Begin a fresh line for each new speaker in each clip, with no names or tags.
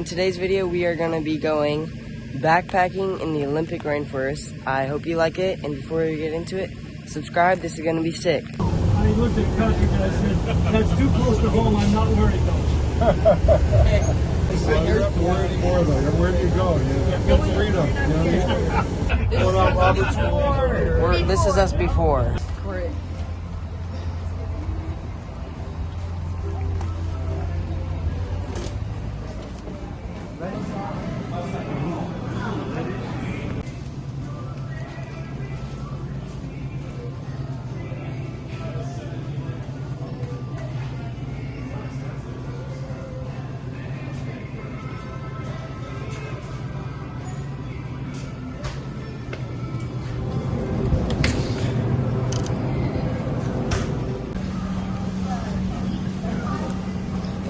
In today's video, we are going to be going backpacking in the Olympic rainforest. I hope you like it, and before we get into it, subscribe. This is going to be sick.
I looked at Patrick and I said, that's too close to home, I'm not worried though.
I said, you're worried more though. Where do you go? You feel freedom. You know what I mean? Going on Robert's
This is us before.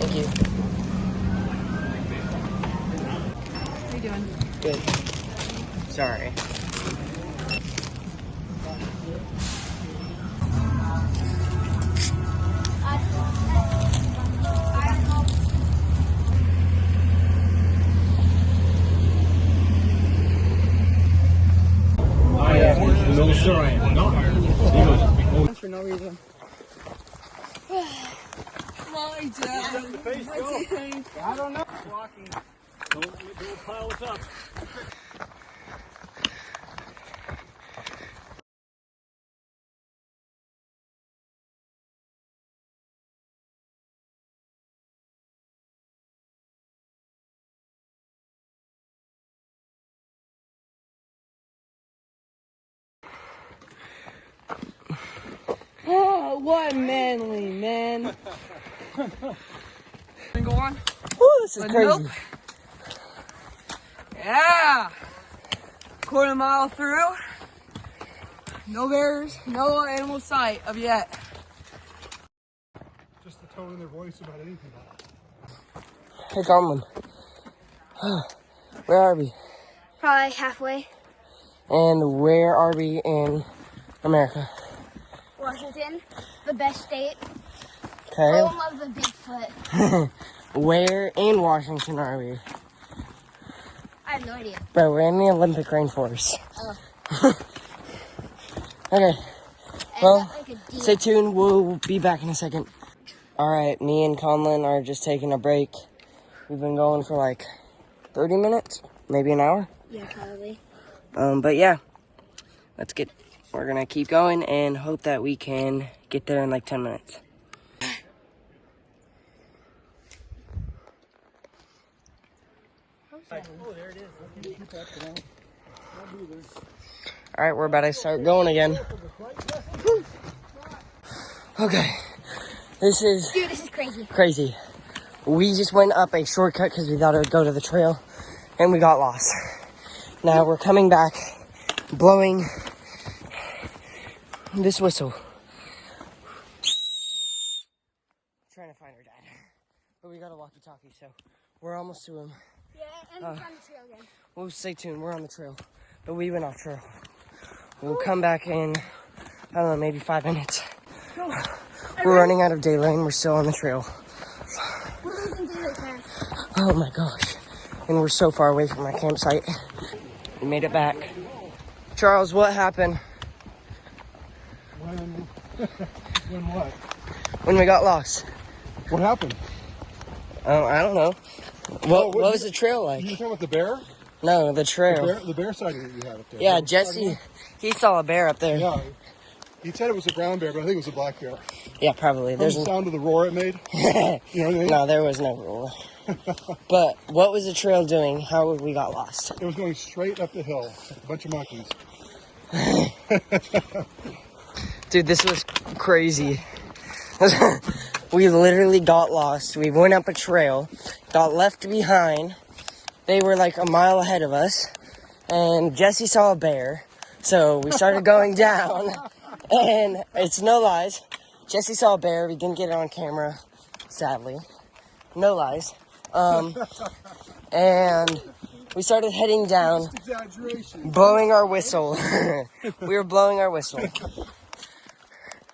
Thank you.
How you doing?
Good. Sorry.
No, sure I am. No.
For no reason. My dad.
I don't know. Walking. Don't pile us up.
Oh, what manly man. Go on.
Woo, this is crazy.
Nope. Yeah. Quarter mile through. No bears, no animal sight of yet.
Just the tone in their voice about anything.
Hey, Garmin. Where are we?
Probably halfway.
And where are we in America?
Washington, the best state.
Okay.
Home of the Bigfoot.
Where in Washington are we?
I have no idea.
Bro, we're in the Olympic rainforest.
Oh.
Okay.
I
Well,
got like a deer.
stay tuned. We'll be back in a second. All right, me and Conlon are just taking a break. We've been going for like 30 minutes, maybe an hour.
Yeah, probably.
But yeah, we're gonna keep going and hope that we can get there in like 10 minutes.
Oh, there it is.
All right, we're about to start going again. Okay, this is
Dude, this is crazy.
crazy. We just went up a shortcut because we thought it would go to the trail, and we got lost. Now we're coming back, blowing this whistle. Trying to find her dad. But we got a walkie-talkie, so we're almost to him.
Yeah, and we found the trail again.
We'll stay tuned. We're on the trail. But we went off trail. We'll come back in, I don't know, maybe 5 minutes. We're running out of day lane. We're still on the trail.
We're losing daylight fast.
Oh my gosh. And we're so far away from our campsite. We made it back. Charles, what happened
When what?
when we got lost?
What happened?
Oh, I don't know. What was the trail
You
like?
talking about the bear?
No, the trail.
The bear sighting that you had up there.
Yeah,
That was
Jesse, he saw a bear up there.
Yeah. He said it was a brown bear, but I think it was a black bear.
Yeah, probably.
From the sound of the roar it made. You know what I mean?
No, there was no rule. But what was the trail doing? How we got lost?
It was going straight up the hill. A bunch of monkeys.
Dude, this was crazy. We literally got lost. We went up a trail, got left behind. They were like a mile ahead of us. And Jesse saw a bear. So we started going down. And it's no lies. Jesse saw a bear. We didn't get it on camera, sadly. No lies. And we started heading down,
Exaggeration.
blowing our whistle. We were blowing our whistle.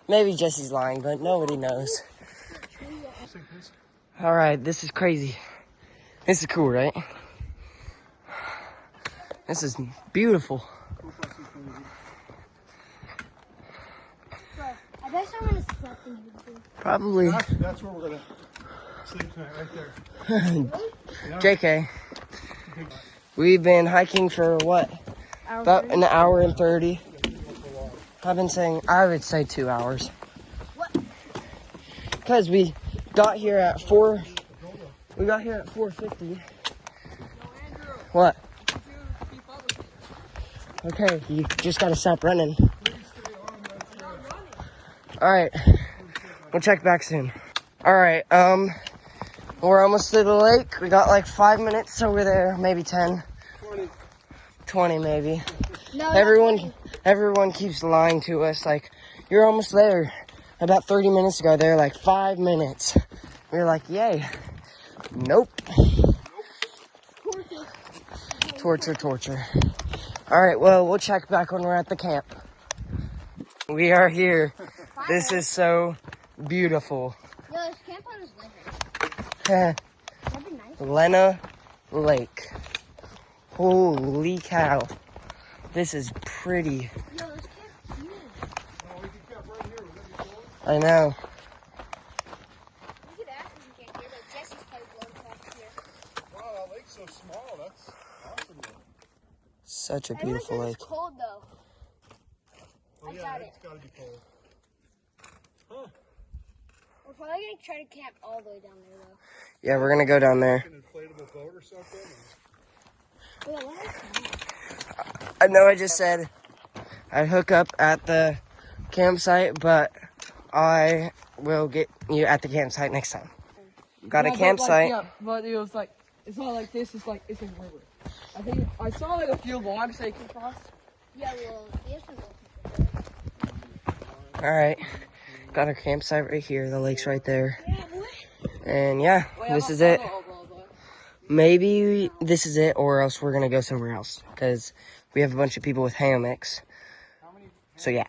Maybe Jesse's lying, but nobody knows. All right, this is crazy. This is cool, right? This is beautiful.
Bro, I bet someone is sleeping here.
Probably.
That's where we're gonna sleep tonight, right there.
JK. We've been hiking for what? About an hour and 30. I've been saying, I would say 2 hours.
What?
Because we got here at 4. We got here at 4:50. What? Okay, you just gotta stop running. Alright. We'll check back soon. Alright, we're almost to the lake. We got like 5 minutes till we're there, maybe 10. 20 maybe.
No,
Everyone keeps lying to us, like, you're almost there. About 30 minutes ago, they're like 5 minutes. We were like, yay. Nope. Torture. Alright, well, we'll check back when we're at the camp. We are here. This is so beautiful.
Yo, this camp on is That'd be nice.
Lena Lake. Holy cow. This is pretty.
Yo, this camp's huge.
I know.
Look at that. You can't hear, but Jesse's probably blowing past here.
Wow, that lake's so small. That's awesome.
Such a
Everyone
beautiful
says
lake.
it's cold, though.
Oh,
I
yeah,
got it.
it's gotta be cold.
We're probably going to try to camp all the way down there, though.
Yeah, we're gonna go down there.
An inflatable boat or something?
Wait, what is that?
I know I just said I'd hook up at the campsite, but I will get you at the campsite next time. Got a campsite.
But it was like, it's not like this, it's a river. I think, I saw like a few logs they came across.
Yeah, well, yes, we will.
Alright. Got our campsite right here. The lake's right there.
Yeah, boy.
And yeah, this is it. Maybe this is it, or else we're gonna go somewhere else. Because we have a bunch of people with hammocks. So yeah.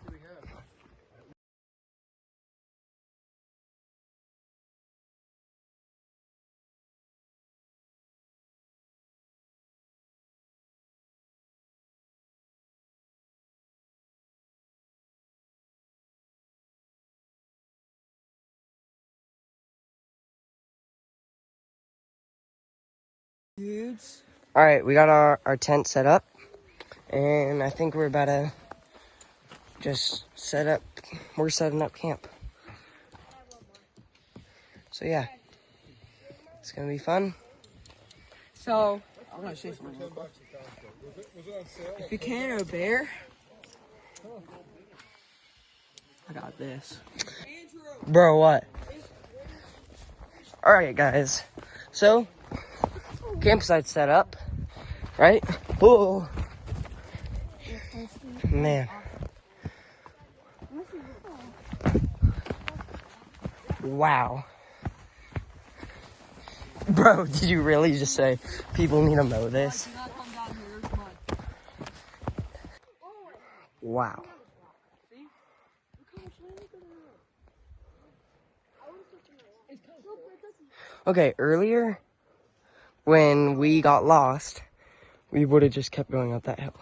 Dudes.
Alright, we got our tent set up. And I think we're about to just set up. We're setting up camp. So yeah. It's gonna be fun.
So, I'm gonna say something real quick. If you can, a bear. I got this.
Bro, what? Alright, guys. So, campsite set up, right? Whoa. Man. Wow. Bro, did you really just say people need to mow this?
Do not come down here, come on.
Wow. Okay, earlier, when we got lost, we would have just kept going up that hill.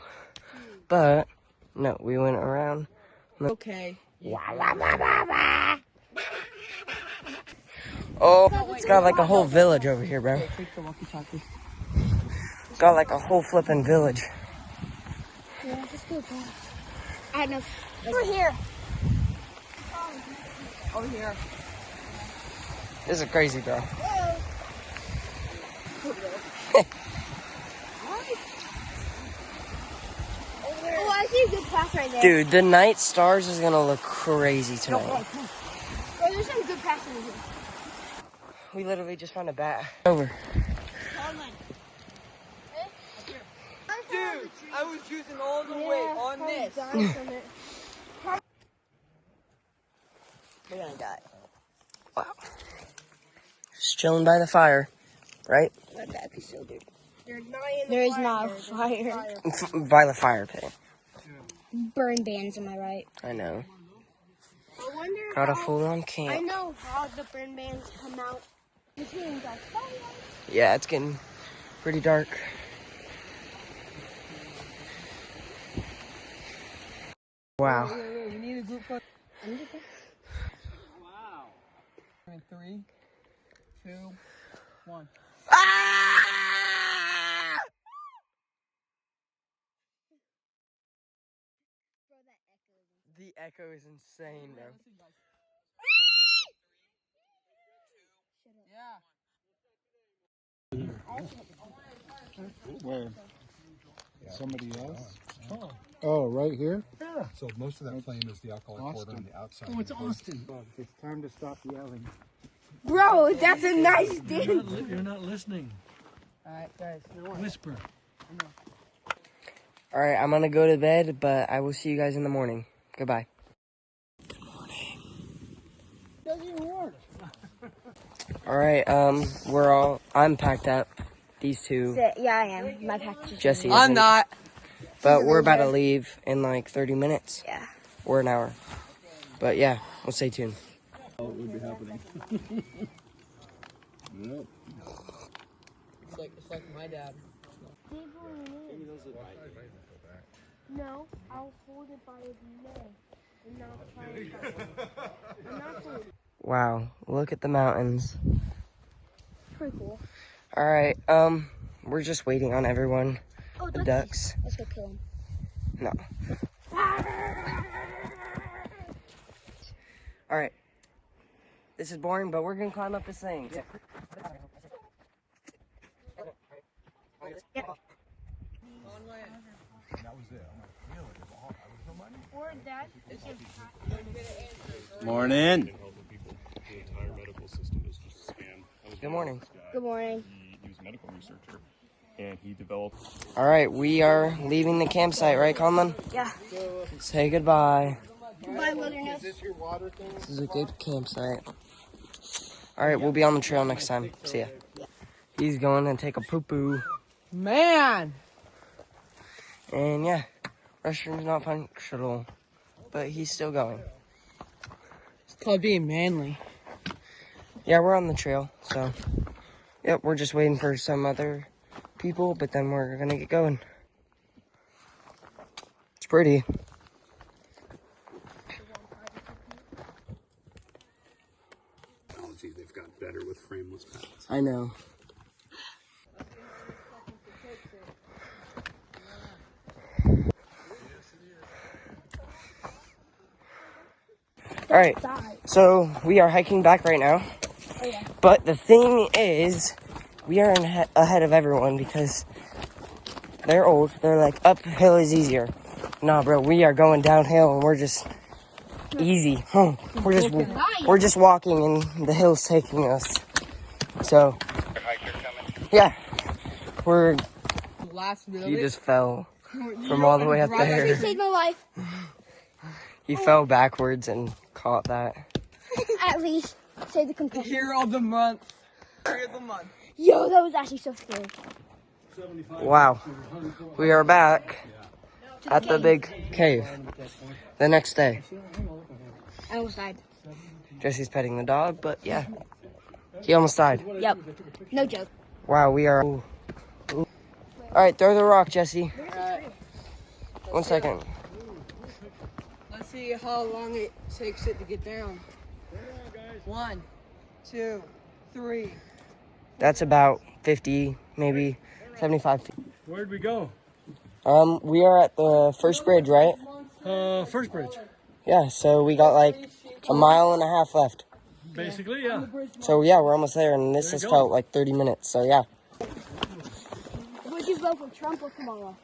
But, no, we went around.
Okay.
Oh, it's got like a whole village over here, bro.
Take the walkie-talkie.
It's got like a whole flipping village.
Yeah, let's go past. I know. We're here.
Over here.
This is crazy, bro.
Oh, I see a good path right there.
Dude, the night stars is gonna look crazy tonight.
Oh, there's some good paths in here.
We literally just found a bat. Over.
Dude, I was using all the weight on this.
We're gonna die. Wow. Just chilling by the fire, right?
That'd be so good. There is not a fire.
By the fire pit.
Burn bands, am I right?
I know.
I wonder
Got a
how-
full-on
I
camp.
know how the burn bands come out between the fire.
Yeah, it's getting pretty dark. Wow.
We need a group photo.
Wow.
In 3, 2, 1.
The echo is insane, bro.
Yeah.
Where? Somebody else? Oh, right here? Yeah. So most of that flame is the alcohol poured on the outside.
Oh, it's Austin.
It's time to stop yelling.
Bro, that's a nice day.
You're not listening.
Alright, guys.
Whisper.
All right, I'm gonna go to bed, but I will see you guys in the morning. Goodbye. All right, I'm packed up. These two,
Yeah, I am. My package is
Jesse
I'm
isn't,
not.
but we're about to leave in like 30 minutes.
Yeah.
Or an hour. But yeah, we'll stay tuned.
What would be happening? Yep.
It's like my dad.
No, I'll hold it by his neck and not try and I'm not trying.
Wow, look at the mountains.
Pretty cool.
All right, we're just waiting on everyone.
Oh,
The ducks.
Let's go kill him.
No. All right. This is boring, but we're gonna climb up this thing.
Or that.
Morning.
Good morning.
Good morning.
He was a medical researcher, and he developed.
All right, we are leaving the campsite, right, Conlon?
Yeah.
Say goodbye.
Bye, wilderness.
This is a good campsite. All right, we'll be on the trail next time. See ya. He's going to take a poo-poo.
Man!
And yeah, restroom's not functional, but he's still going.
It's called being manly.
Yeah, we're on the trail, so yep, we're just waiting for some other people, but then we're gonna get going. It's pretty.
Technology, they've got better with frameless pads.
I know. All right, so we are hiking back right now. But the thing is, we are ahead of everyone because they're old. They're like, uphill is easier. Nah, bro, we are going downhill and we're just easy. We're just walking and the hill's taking us. So, yeah,
Last minute.
he just fell from all the way up
You
there.
saved my life.
He fell backwards and caught that.
At least save the concussion.
Hero of the month. Hero of the month.
Yo, that was actually so scary.
Wow. We are back at the big cave the next day.
I almost died.
Jesse's petting the dog, but yeah, he almost died.
Yep. No joke.
Wow, we are. Ooh. All right, throw the rock, Jesse. 1 second.
Let's see how long it takes it to get down. 1, 2, 3.
That's about 50, maybe 75 feet.
Where'd we go?
We are at the first bridge, right?
First bridge.
Yeah, so we got like a mile and a half left.
Basically, yeah.
So yeah, we're almost there, and this has felt like 30 minutes. So yeah.
Would you vote for Trump or Kamala?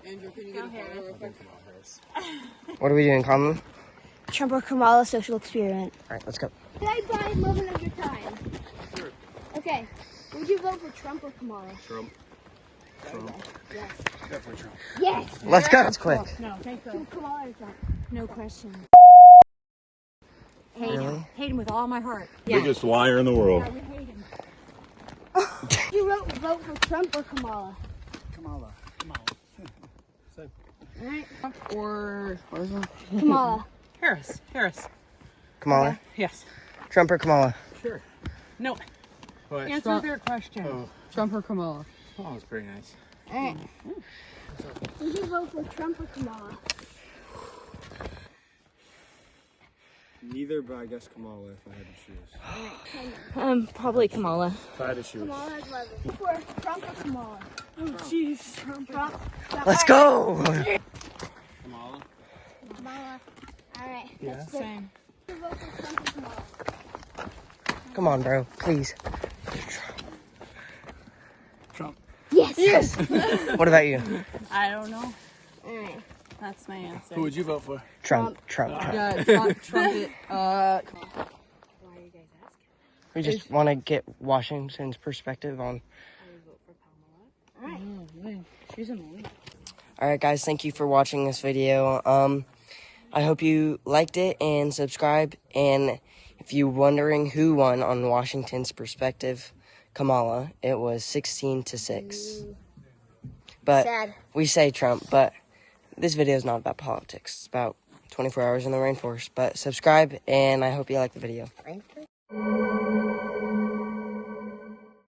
Andrew, can you get a photo real quick?
What are we doing, Conlon?
Trump or Kamala social experiment.
All right, let's go.
Can I buy a moment of your time? Sure. Okay. Would you vote for Trump or Kamala?
Trump.
Yes.
Definitely Trump.
Yes.
Let's go. It's quick.
No, thank you. Kamala or Trump?
No question.
Really?
Hate him with all my heart.
Biggest liar in the world.
We hate him. You vote for Trump or Kamala?
Kamala.
All right.
Or what is it?
Kamala.
Harris.
Kamala.
Yes.
Trump or Kamala?
Sure.
No.
What?
Answer their question.
Oh.
Trump or Kamala?
Oh, that's pretty nice.
Alright. Would you vote for Trump or Kamala?
Neither, but I guess Kamala if I had to choose.
Probably Kamala.
If I had to choose.
Kamala has 11. For Trump or Kamala?
Oh, jeez.
Trump.
Let's go!
Kamala?
Kamala. Alright.
Yeah.
Same.
Would you vote for Trump or Kamala?
Come on, bro. Please.
Trump.
Yes.
What about you?
I don't know.
Alright.
That's my answer.
Who would you vote for?
Trump.
Yeah, Trump it.
Why are you guys asking?
We just want to get Washington's perspective on.
I would vote for Kamala.
Alright.
She's in the lead.
Alright, guys. Thank you for watching this video. I hope you liked it and subscribe. And if you're wondering who won on Washington's perspective, Kamala, it was 16-6. But
Sad.
we say Trump, but this video is not about politics. It's about 24 hours in the rainforest. But subscribe, and I hope you like the video.
Rainforest?